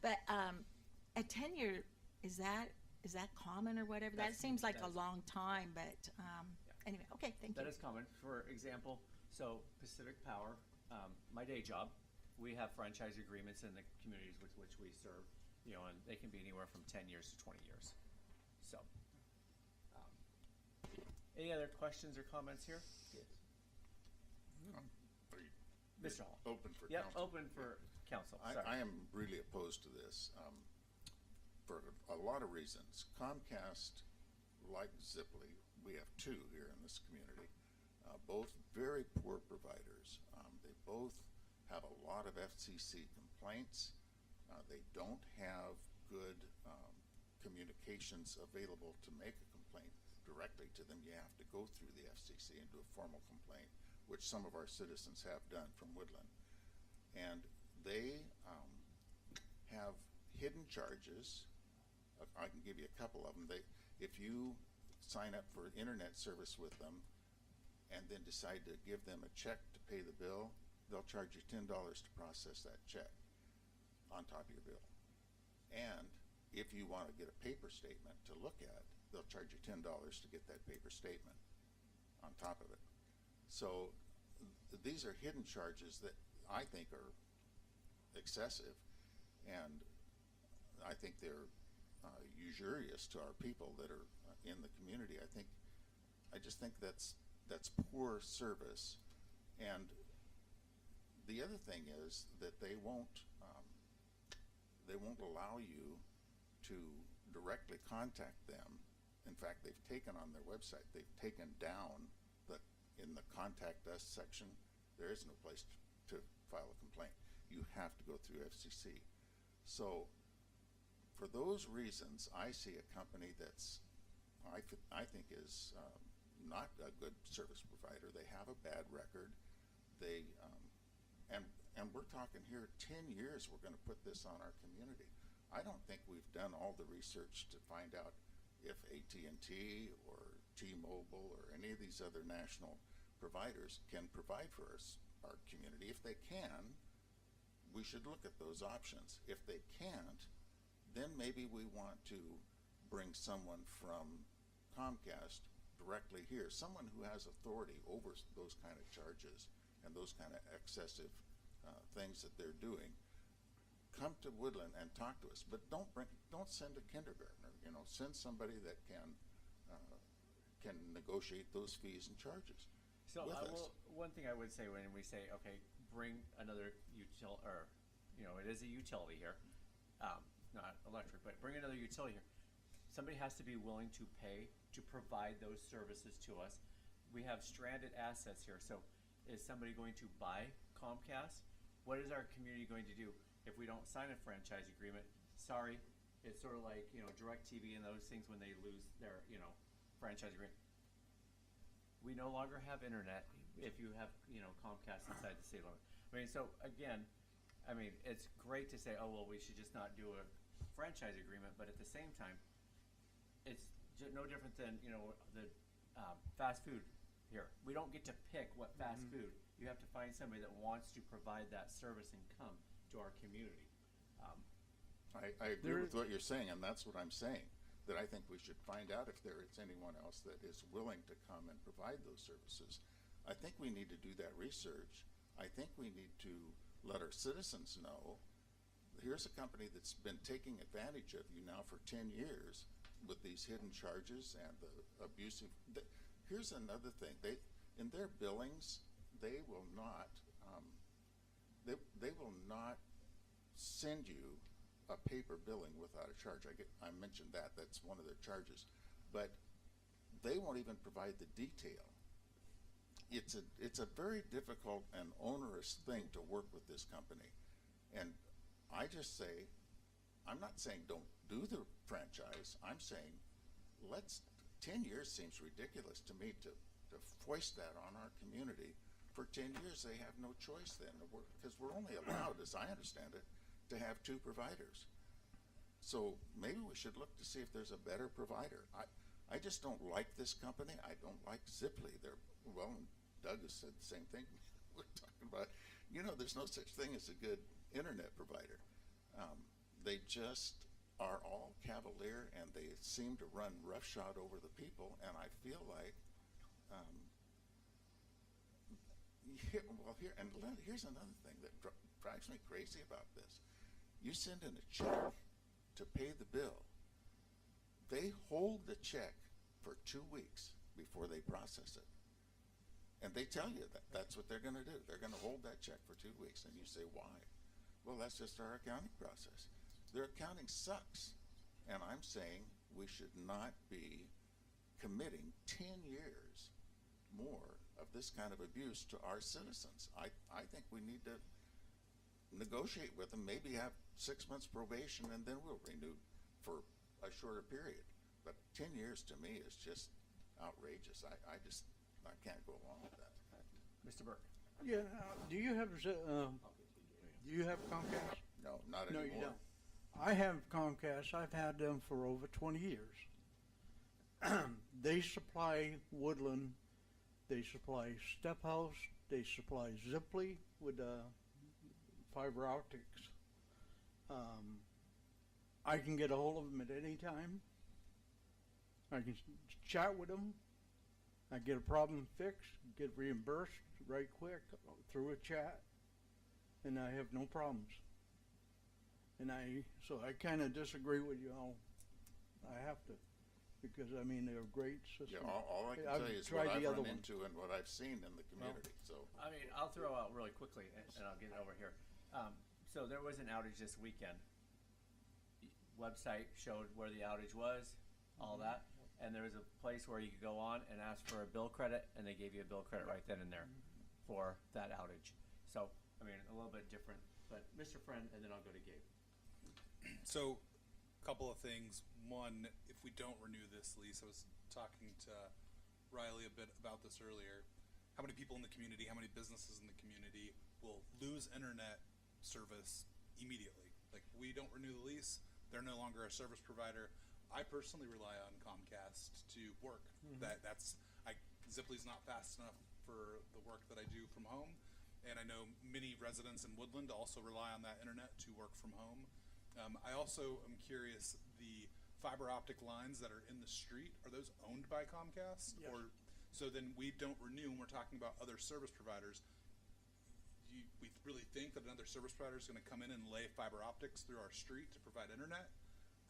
But a 10-year, is that common or whatever? That seems like a long time, but anyway, okay, thank you. That is common. For example, so Pacific Power, my day job, we have franchise agreements in the communities with which we serve, and they can be anywhere from 10 years to 20 years. So, any other questions or comments here? Yes. Are you Mr. Hall. open for Yep, council? open for council, I sorry. am really opposed to this, for a lot of reasons. Comcast, like Ziply, we have two here in this community, both very poor providers. They both have a lot of FCC complaints. They don't have good communications available to make a complaint directly to them. You have to go through the FCC and do a formal complaint, which some of our citizens have done from Woodland. And they have hidden charges. I can give you a couple of them. If you sign up for internet service with them and then decide to give them a check to pay the bill, they'll charge you $10 to process that check on top of your bill. And if you want to get a paper statement to look at, they'll charge you $10 to get that paper statement on top of it. So these are hidden charges that I think are excessive, and I think they're usurious to our people that are in the community. I just think that's poor service. And the other thing is that they won't allow you to directly contact them. In fact, they've taken on their website, they've taken down in the contact us section, there is no place to file a complaint. You have to go through FCC. So for those reasons, I see a company that's, I think is not a good service provider. They have a bad record. They, and we're talking here 10 years we're going to put this on our community. I don't think we've done all the research to find out if AT&T or T-Mobile or any of these other national providers can provide for us, our community. If they can, we should look at those options. If they can't, then maybe we want to bring someone from Comcast directly here, someone who has authority over those kind of charges and those kind of excessive things that they're doing. Come to Woodland and talk to us, but don't send a kindergartner. You know, send somebody that can negotiate those fees and charges. So with us. one thing I would say when we say, okay, bring another or, you know, it is a utility here, not electric, but bring another utility here. Somebody has to be willing to pay to provide those services to us. We have stranded assets here. So is somebody going to buy Comcast? What is our community going to do if we don't sign a franchise agreement? Sorry, it's sort of like, you know, DirecTV and those things when they lose their, you know, franchise agreement. We no longer have internet if you have, you know, Comcast inside the city limit. I mean, so again, I mean, it's great to say, oh, well, we should just not do a franchise agreement, but at the same time, it's no different than, you know, the fast food here. We don't get to pick what fast food. You have to find somebody that wants to provide that service and come to our community. I agree with what you're saying, and that's what I'm saying, that I think we should find out if there is anyone else that is willing to come and provide those services. I think we need to do that research. I think we need to let our citizens know, here's a company that's been taking advantage of you now for 10 years with these hidden charges and the abusive. Here's another thing. In their billings, they will not send you a paper billing without a charge. I mentioned that's one of their charges, but they won't even provide the detail. It's a very difficult and onerous thing to work with this company, and I just say, I'm not saying don't do the franchise. I'm saying 10 years seems ridiculous to me to foist that on our community. For 10 years, they have no choice then, because we're only allowed, as I understand it, to have 2 providers. So maybe we should look to see if there's a better provider. I just don't like this company. I don't like Ziply. Doug has said the same thing we're talking about. You know, there's no such thing as a good internet provider. They just are all cavalier, and they seem to run roughshod over the people, and I feel like here's another thing that drives me crazy about this. You send in a check to pay the bill. They hold the check for 2 weeks before they process it. And they tell you that that's what they're going to do. They're going to hold that check for 2 weeks. And you say, why? Well, that's just our accounting process. Their accounting sucks. And I'm saying we should not be committing 10 years more of this kind of abuse to our citizens. I think we need to negotiate with them, maybe have 6 months probation, and then we'll renew for a shorter period. But 10 years to me is just outrageous. I can't go along with that. Mr. Burke. Yeah, do you have Comcast? No, not No, anymore. you don't. I have Comcast. I've had them for over 20 years. They supply Woodland. They supply Step House. They supply Ziply with fiber optics. I can get a hold of them at any time. I can chat with them. I get a problem fixed, get reimbursed right quick through a chat, and I have no problems. So I kind of disagree with you all. I have to, because I mean they're a great system. Yeah, all I can I've tell you is tried what I've the other run ones. into and what I've seen in the community. So I mean, I'll throw out really quickly, and I'll get it over here. So there was an outage this weekend. Website showed where the outage was, all that, and there was a place where you could go on and ask for a bill credit, and they gave you a bill credit right then and there for that outage. So, I mean, a little bit different. But Mr. Friend, and then I'll go to Gabe. So, a couple of things. One, if we don't renew this lease, I was talking to Riley a bit about this earlier. How many people in the community, how many businesses in the community will lose internet service immediately? Like, we don't renew the lease, they're no longer a service provider. I personally rely on Comcast to work. Ziply's not fast enough for the work that I do from home, and I know many residents in Woodland also rely on that internet to work from home. I also am curious, the fiber optic lines that are in the street, are those owned by Comcast? Yes. Or so then we don't renew, and we're talking about other service providers. We really think that another service provider is going to come in and lay fiber optics through our street to provide internet?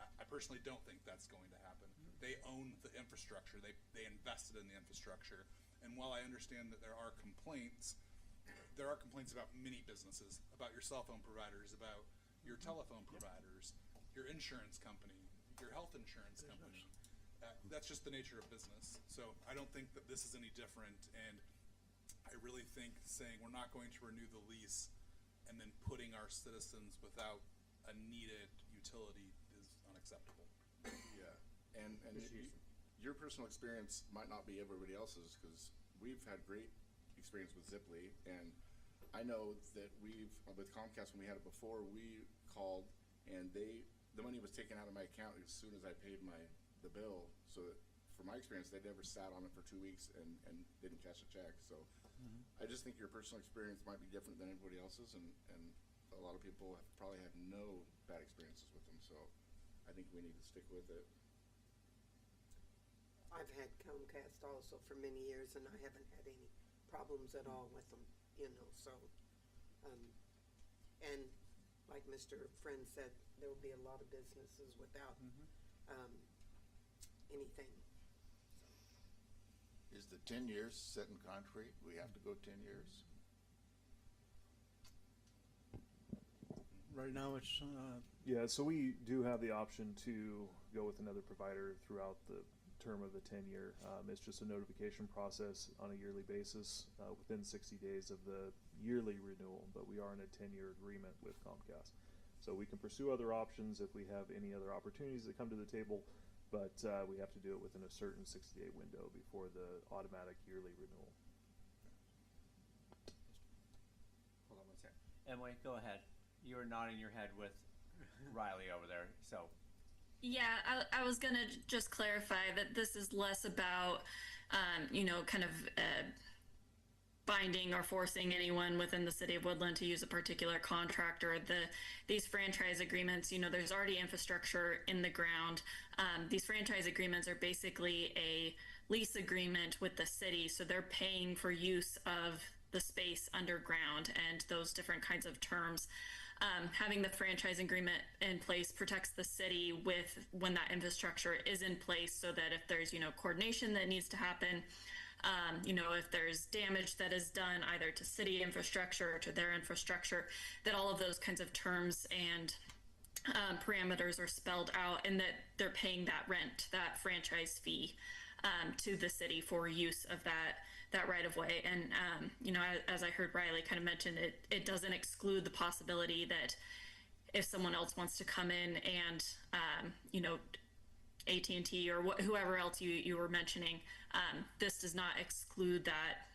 I personally don't think that's going to happen. They own the infrastructure. They invested in the infrastructure. And while I understand that there are complaints about many businesses, about your cell phone providers, about your telephone providers, your insurance company, your health insurance company. That's just the nature of business. So I don't think that this is any different. And I really think saying we're not going to renew the lease and then putting our citizens without a needed utility is unacceptable. Yeah, and your personal experience might not be everybody else's, because we've had great experience with Ziply, and I know that with Comcast, when we had it before, we called and the money was taken out of my account as soon as I paid the bill. So that, from my experience, they never sat on it for 2 weeks and didn't cash a check. So I just think your personal experience might be different than everybody else's, and a lot of people probably have no bad experiences with them. So I think we need to stick with it. I've had Comcast also for many years, and I haven't had any problems at all with them, so, and like Mr. Friend said, there will be a lot of businesses without, anything. Is the 10 years set in concrete? We have to go 10 years? Right now, it's, Yeah, so we do have the option to go with another provider throughout the term of the 10-year. It's just a notification process on a yearly basis within 60 days of the yearly renewal, but we are in a 10-year agreement with Comcast. So we can pursue other options if we have any other opportunities that come to the table, but we have to do it within a certain 60-day window before the automatic yearly renewal. Hold on one second. Emily, go ahead. You were nodding your head with Riley over there, so. Yeah, I was going to just clarify that this is less about, kind of binding or forcing anyone within the city of Woodland to use a particular contractor. These franchise agreements, there's already infrastructure in the ground. These franchise agreements are basically a lease agreement with the city, so they're paying for use of the space underground and those different kinds of terms. Having the franchise agreement in place protects the city when that infrastructure is in place, so that if there's, coordination that needs to happen, if there's damage that is done either to city infrastructure or to their infrastructure, that all of those kinds of terms and parameters are spelled out, and that they're paying that rent, that franchise fee, to the city for use of that right of way. And, as I heard Riley kind of mention, it doesn't exclude the possibility that if someone else wants to come in and, AT&T or whoever else you were mentioning, this does not exclude that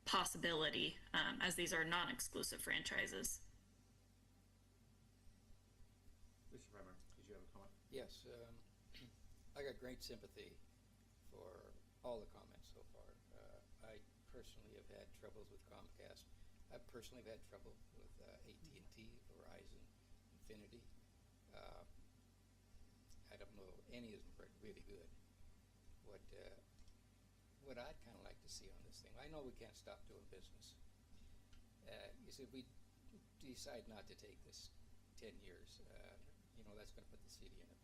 possibility, as these are non-exclusive franchises. Mr. Bremer, did you have a comment? Yes, I got great sympathy for all the comments so far. I personally have had troubles with Comcast. I personally have had trouble with AT&T, Verizon, Infinity. I don't know any of them are really good. What I'd kind of like to see on this thing, I know we can't stop doing business. You see, if we decide not to take this 10 years, that's going to put the city in a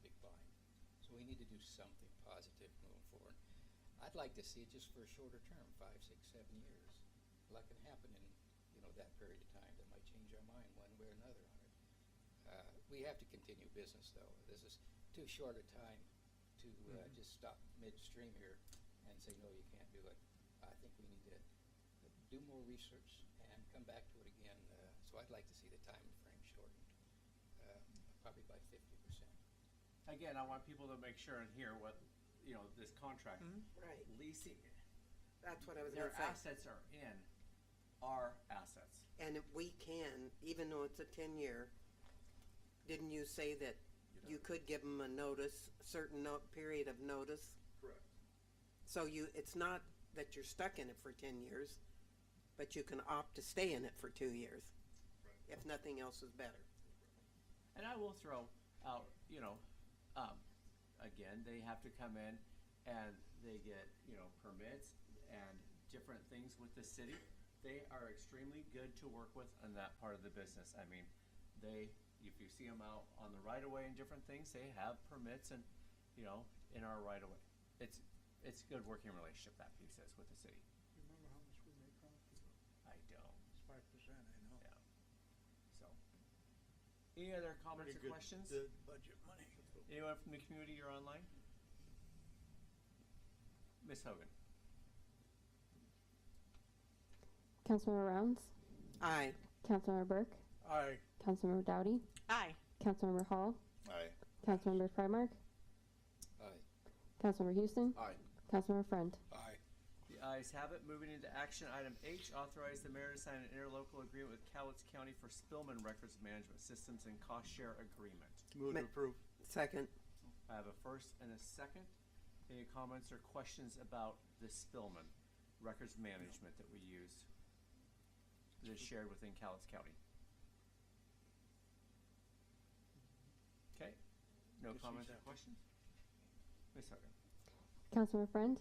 big bind. So we need to do something positive moving forward. I'd like to see it just for a shorter term, 5, 6, 7 years. A lot can happen in that period of time that might change our mind one way or another on it. We have to continue business, though. This is too short a time to just stop midstream here and say, no, you can't do it. I think we need to do more research and come back to it again. So I'd like to see the time frame shortened, probably by 50%. Again, I want people to make sure and hear what, this contract. Right. Leasing. That's what I was Their gonna say. assets are in our assets. And if we can, even though it's a 10-year, didn't you say that you could give them a notice, a certain period of notice. Correct. So it's not that you're stuck in it for 10 years, but you can opt to stay in it for 2 years, Right. if nothing else is better. And I will throw out, again, they have to come in and they get, permits and different things with the city. They are extremely good to work with on that part of the business. I mean, if you see them out on the right of way and different things, they have permits and, in our right of way. It's a good working relationship, that piece is with the city. You remember how much we make off of it? I don't, It's 5%, I know. yeah. So, any other comments Pretty or good, questions? the budget money. Anyone from the community or online? Ms. Hogan? Councilmember Rounds, Aye. Councilmember Burke, Aye. Councilmember Dowdy, Aye. Councilmember Hall, Aye. Councilmember Frymark, Aye. Councilmember Houston, Aye. Councilmember Friend. Aye. The ayes have it. Moving into action item H, authorize the mayor to sign an interlocal agreement with Cowlitz County for Spillman Records Management Systems and cost share agreement. Move to approve. Second. I have a first and a second. Any comments or questions about the Spillman Records Management that we use that is shared within Cowlitz County? Okay, no Guess comments he's or happy. questions? Ms. Hogan? Councilmember Friend,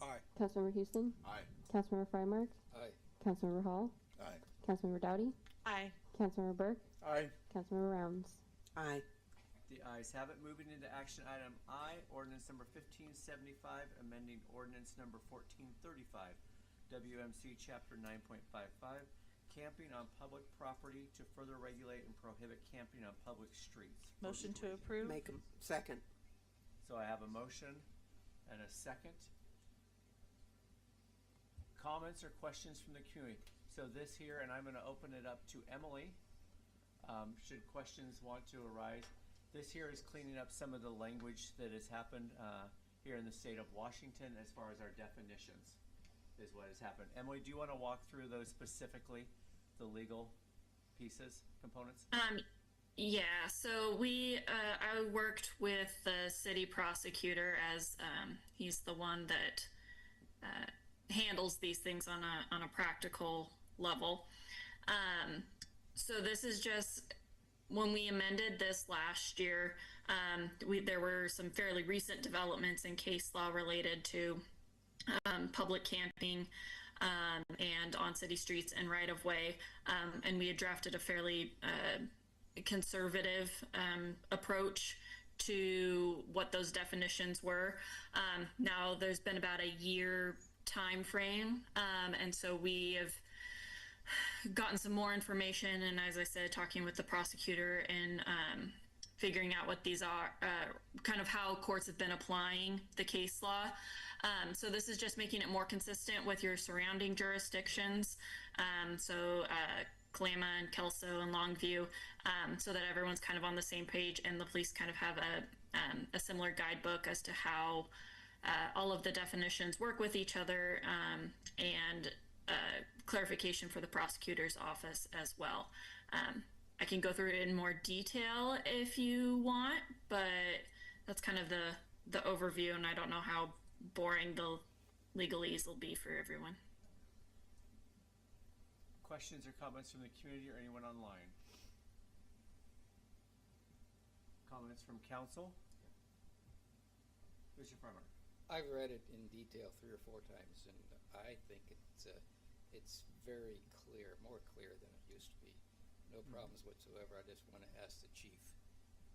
Aye. Councilmember Houston, Aye. Councilmember Frymark, Aye. Councilmember Hall, Aye. Councilmember Dowdy, Aye. Councilmember Burke, Aye. Councilmember Rounds. Aye. The ayes have it. Moving into action item I, ordinance number 1575, amending ordinance number 1435, WMC chapter 9.55, camping on public property to further regulate and prohibit camping on public streets. Motion to approve? Make them. Second. So I have a motion and a second. Comments or questions from the community? So this here, and I'm gonna open it up to Emily. Should questions want to arise. This here is cleaning up some of the language that has happened here in the state of Washington as far as our definitions is what has happened. Emily, do you want to walk through those specifically, the legal pieces, components? Yeah, so I worked with the city prosecutor as he's the one that handles these things on a practical level. So this is just when we amended this last year. There were some fairly recent developments in case law related to public camping and on city streets and right of way, and we had drafted a fairly conservative approach to what those definitions were. Now there's been about a year time frame, and so we have gotten some more information, and as I said, talking with the prosecutor and figuring out what these are, kind of how courts have been applying the case law. So this is just making it more consistent with your surrounding jurisdictions. Kalama and Kelso and Longview, so that everyone's kind of on the same page, and the police kind of have a similar guidebook as to how all of the definitions work with each other, and clarification for the prosecutor's office as well. I can go through it in more detail if you want, but that's kind of the overview, and I don't know how boring the legalese will be for everyone. Questions or comments from the community or anyone online? Comments from council? Mr. Farmer? I've read it in detail 3 or 4 times, and I think it's very clear, more clear than it used to be. No problems whatsoever. I just want to ask the chief,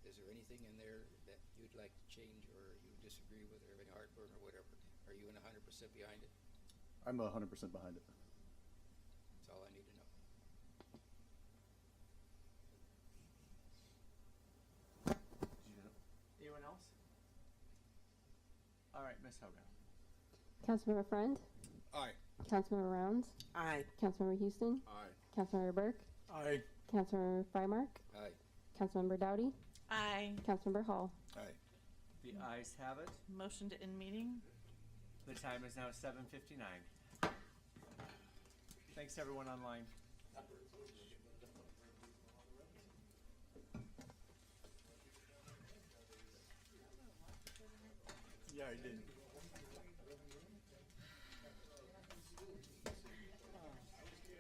is there anything in there that you'd like to change, or you disagree with, or having heartburn or whatever? Are you in 100% behind it? I'm 100% behind it. That's all I need to know. Anyone else? All right, Ms. Hogan. Councilmember Friend, Aye. Councilmember Rounds, Aye. Councilmember Houston, Aye. Councilmember Burke, Aye. Councilmember Frymark, Aye. Councilmember Dowdy, Aye. Councilmember Hall. Aye. The ayes have it. Motion to end meeting? The time is now 7:59. Thanks everyone online. I didn't.